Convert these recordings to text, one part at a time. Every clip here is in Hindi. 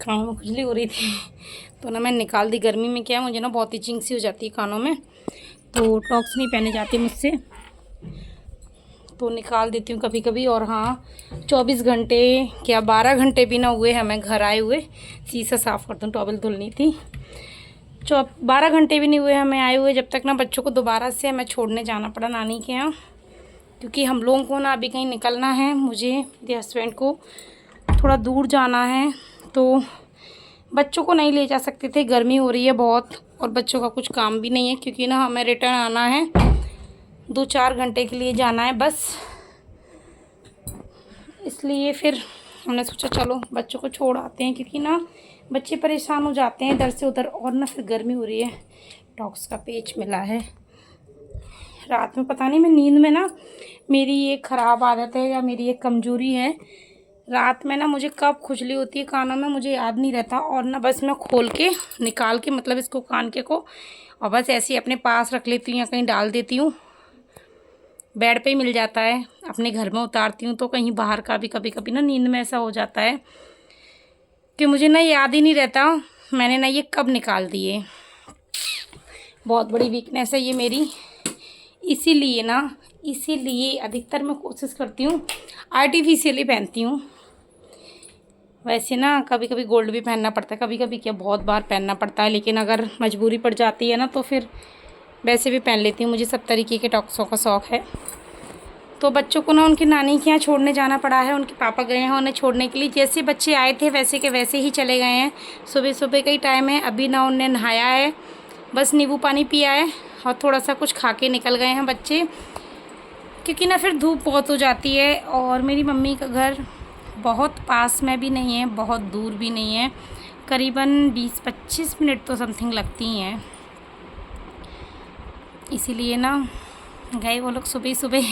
कानों में खुजली हो रही थी तो ना मैं निकाल दी। गर्मी में क्या है, मुझे ना बहुत इचिंग सी हो जाती है कानों में, तो टॉक्स नहीं पहने जाते मुझसे, तो निकाल देती हूँ कभी कभी। और हाँ, 24 घंटे क्या 12 घंटे भी ना हुए हमें घर आए हुए, शीशा साफ़ कर दूँ, टॉवल धुलनी थी। 12 घंटे भी नहीं हुए हमें आए हुए जब तक ना बच्चों को दोबारा से हमें छोड़ने जाना पड़ा नानी के यहाँ, क्योंकि हम लोगों को ना अभी कहीं निकलना है। मुझे, मेरे हस्बैंड को थोड़ा दूर जाना है, तो बच्चों को नहीं ले जा सकते थे, गर्मी हो रही है बहुत, और बच्चों का कुछ काम भी नहीं है, क्योंकि ना हमें रिटर्न आना है, 2-4 घंटे के लिए जाना है बस। इसलिए फिर हमने सोचा चलो बच्चों को छोड़ आते हैं, क्योंकि ना बच्चे परेशान हो जाते हैं इधर से उधर, और ना फिर गर्मी हो रही है। टॉक्स का पेच मिला है। रात में पता नहीं, मैं नींद में ना, मेरी ये ख़राब आदत है या मेरी ये कमज़ोरी है, रात में ना मुझे कब खुजली होती है कानों में मुझे याद नहीं रहता, और ना बस मैं खोल के निकाल के, मतलब इसको कान के को, और बस ऐसे ही अपने पास रख लेती हूँ या कहीं डाल देती हूँ। बेड पे ही मिल जाता है, अपने घर में उतारती हूँ तो कहीं बाहर का भी कभी कभी ना नींद में ऐसा हो जाता है कि मुझे ना याद ही नहीं रहता मैंने ना ये कब निकाल दिए। बहुत बड़ी वीकनेस है ये मेरी, इसीलिए अधिकतर मैं कोशिश करती हूँ आर्टिफिशियली पहनती हूँ। वैसे ना कभी कभी गोल्ड भी पहनना पड़ता है, कभी कभी क्या बहुत बार पहनना पड़ता है, लेकिन अगर मजबूरी पड़ जाती है ना तो फिर वैसे भी पहन लेती हूँ। मुझे सब तरीके के टॉक्सों का शौक़ है। तो बच्चों को ना उनकी नानी के यहाँ छोड़ने जाना पड़ा है, उनके पापा गए हैं उन्हें छोड़ने के लिए। जैसे बच्चे आए थे वैसे के वैसे ही चले गए हैं। सुबह सुबह का ही टाइम है, अभी ना उन्हें नहाया है, बस नींबू पानी पिया है और थोड़ा सा कुछ खा के निकल गए हैं बच्चे, क्योंकि ना फिर धूप बहुत हो जाती है। और मेरी मम्मी का घर बहुत पास में भी नहीं है, बहुत दूर भी नहीं है, करीबन 20-25 मिनट तो समथिंग लगती हैं। इसीलिए ना गए वो लोग सुबह सुबह।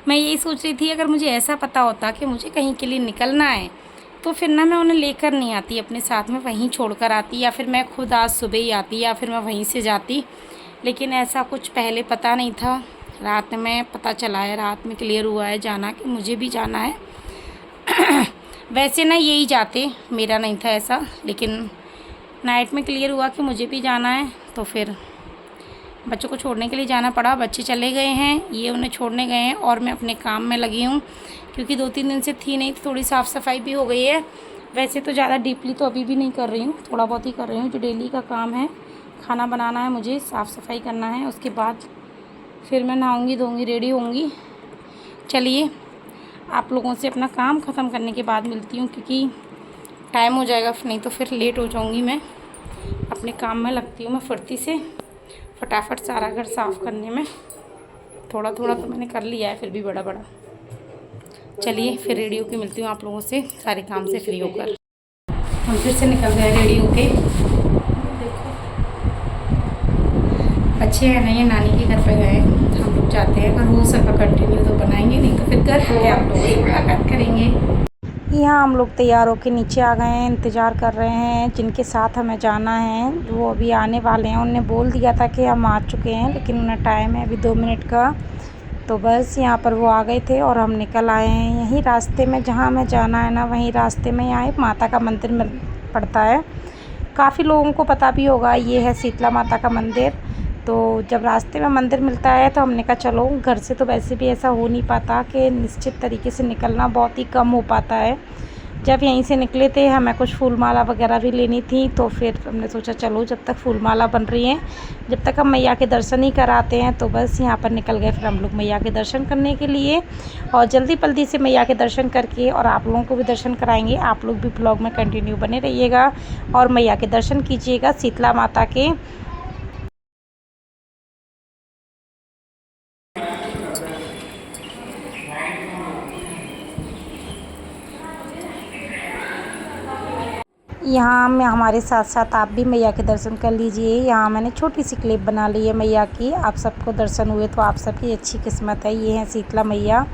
मैं यही सोच रही थी, अगर मुझे ऐसा पता होता कि मुझे कहीं के लिए निकलना है तो फिर ना मैं उन्हें लेकर नहीं आती अपने साथ में, वहीं छोड़कर आती, या फिर मैं खुद आज सुबह ही आती, या फिर मैं वहीं से जाती। लेकिन ऐसा कुछ पहले पता नहीं था, रात में पता चला है, रात में क्लियर हुआ है जाना कि मुझे भी जाना है। वैसे ना यही जाते, मेरा नहीं था ऐसा, लेकिन नाइट में क्लियर हुआ कि मुझे भी जाना है, तो फिर बच्चों को छोड़ने के लिए जाना पड़ा। बच्चे चले गए हैं, ये उन्हें छोड़ने गए हैं, और मैं अपने काम में लगी हूँ, क्योंकि 2-3 दिन से थी नहीं, तो थोड़ी साफ़ सफाई भी हो गई है। वैसे तो ज़्यादा डीपली तो अभी भी नहीं कर रही हूँ, थोड़ा बहुत ही कर रही हूँ। जो डेली का काम है, खाना बनाना है मुझे, साफ़ सफाई करना है, उसके बाद फिर मैं नहाऊँगी धोऊँगी रेडी होंगी। चलिए आप लोगों से अपना काम ख़त्म करने के बाद मिलती हूँ, क्योंकि टाइम हो जाएगा, नहीं तो फिर लेट हो जाऊँगी। मैं अपने काम में लगती हूँ, मैं फुर्ती से फटाफट सारा घर साफ़ करने में। थोड़ा थोड़ा तो मैंने कर लिया है, फिर भी बड़ा बड़ा। चलिए फिर रेडी होके मिलती हूँ आप लोगों से, सारे काम से फ्री होकर। हम फिर से निकल गए रेडी होके। देखो अच्छे हैं नहीं, नानी के घर पे गए, हम लोग जाते हैं, अगर हो सका कंटिन्यू तो बनाएंगे, नहीं तो फिर घर पे आप लोगों से मुलाकात करेंगे। यहाँ हम लोग तैयार होके नीचे आ गए हैं, इंतज़ार कर रहे हैं जिनके साथ हमें जाना है, वो अभी आने वाले हैं। उन्होंने बोल दिया था कि हम आ चुके हैं, लेकिन उन्हें टाइम है अभी 2 मिनट का, तो बस यहाँ पर वो आ गए थे और हम निकल आए हैं। यहीं रास्ते में जहाँ हमें जाना है ना, वहीं रास्ते में यहाँ एक माता का मंदिर पड़ता है, काफ़ी लोगों को पता भी होगा, ये है शीतला माता का मंदिर। तो जब रास्ते में मंदिर मिलता है तो हमने कहा चलो, घर से तो वैसे भी ऐसा हो नहीं पाता कि निश्चित तरीके से निकलना बहुत ही कम हो पाता है। जब यहीं से निकले थे, हमें कुछ फूल माला वगैरह भी लेनी थी, तो फिर हमने सोचा चलो जब तक फूल माला बन रही है, जब तक हम मैया के दर्शन ही कराते हैं, तो बस यहाँ पर निकल गए फिर हम लोग मैया के दर्शन करने के लिए। और जल्दी से मैया के दर्शन करके और आप लोगों को भी दर्शन कराएंगे। आप लोग भी ब्लॉग में कंटिन्यू बने रहिएगा और मैया के दर्शन कीजिएगा, शीतला माता के। यहाँ में हमारे साथ साथ आप भी मैया के दर्शन कर लीजिए। यहाँ मैंने छोटी सी क्लिप बना ली है मैया की, आप सबको दर्शन हुए तो आप सबकी अच्छी किस्मत है। ये है शीतला मैया,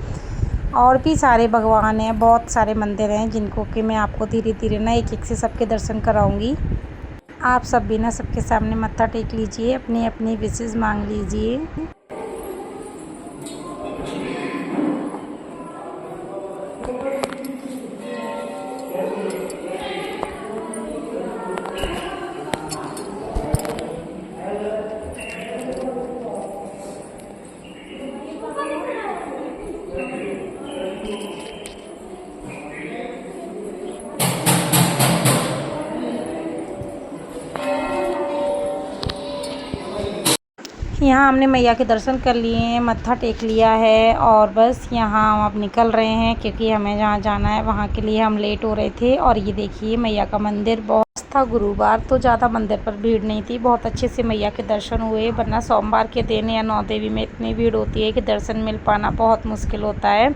और भी सारे भगवान हैं, बहुत सारे मंदिर हैं जिनको कि मैं आपको धीरे धीरे ना एक एक से सबके दर्शन कराऊंगी। आप सब भी ना सबके सामने मत्था टेक लीजिए, अपनी अपनी विशेष मांग लीजिए। यहाँ हमने मैया के दर्शन कर लिए हैं, मत्था टेक लिया है और बस यहाँ हम अब निकल रहे हैं क्योंकि हमें जहाँ जाना है वहाँ के लिए हम लेट हो रहे थे। और ये देखिए मैया का मंदिर बहुत था, गुरुवार तो ज़्यादा मंदिर पर भीड़ नहीं थी, बहुत अच्छे से मैया के दर्शन हुए, वरना सोमवार के दिन या नौ देवी में इतनी भीड़ होती है कि दर्शन मिल पाना बहुत मुश्किल होता है।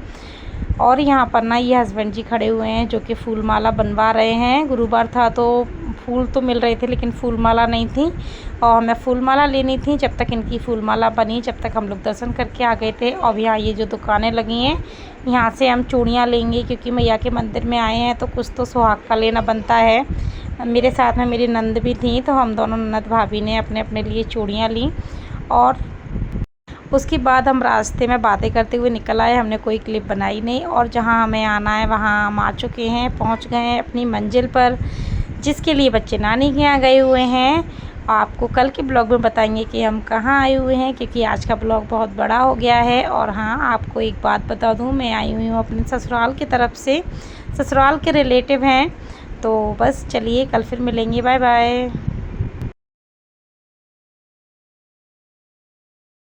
और यहाँ पर ना ये हस्बैंड जी खड़े हुए हैं जो कि फूल माला बनवा रहे हैं। गुरुवार था तो फूल तो मिल रहे थे लेकिन फूल माला नहीं थी और हमें फूल माला लेनी थी। जब तक इनकी फूल माला बनी जब तक हम लोग दर्शन करके आ गए थे। अब यहाँ ये जो दुकानें लगी हैं यहाँ से हम चूड़ियाँ लेंगे क्योंकि मैया के मंदिर में आए हैं तो कुछ तो सुहाग का लेना बनता है। मेरे साथ में मेरी नंद भी थी तो हम दोनों ननद भाभी ने अपने अपने लिए चूड़ियाँ ली और उसके बाद हम रास्ते में बातें करते हुए निकल आए। हमने कोई क्लिप बनाई नहीं और जहाँ हमें आना है वहाँ हम आ चुके हैं, पहुँच गए हैं अपनी मंजिल पर, जिसके लिए बच्चे नानी के यहाँ गए हुए हैं। आपको कल के ब्लॉग में बताएंगे कि हम कहाँ आए हुए हैं क्योंकि आज का ब्लॉग बहुत बड़ा हो गया है। और हाँ, आपको एक बात बता दूँ, मैं आई हुई हूँ अपने ससुराल की तरफ से, ससुराल के रिलेटिव हैं। तो बस चलिए कल फिर मिलेंगे, बाय बाय।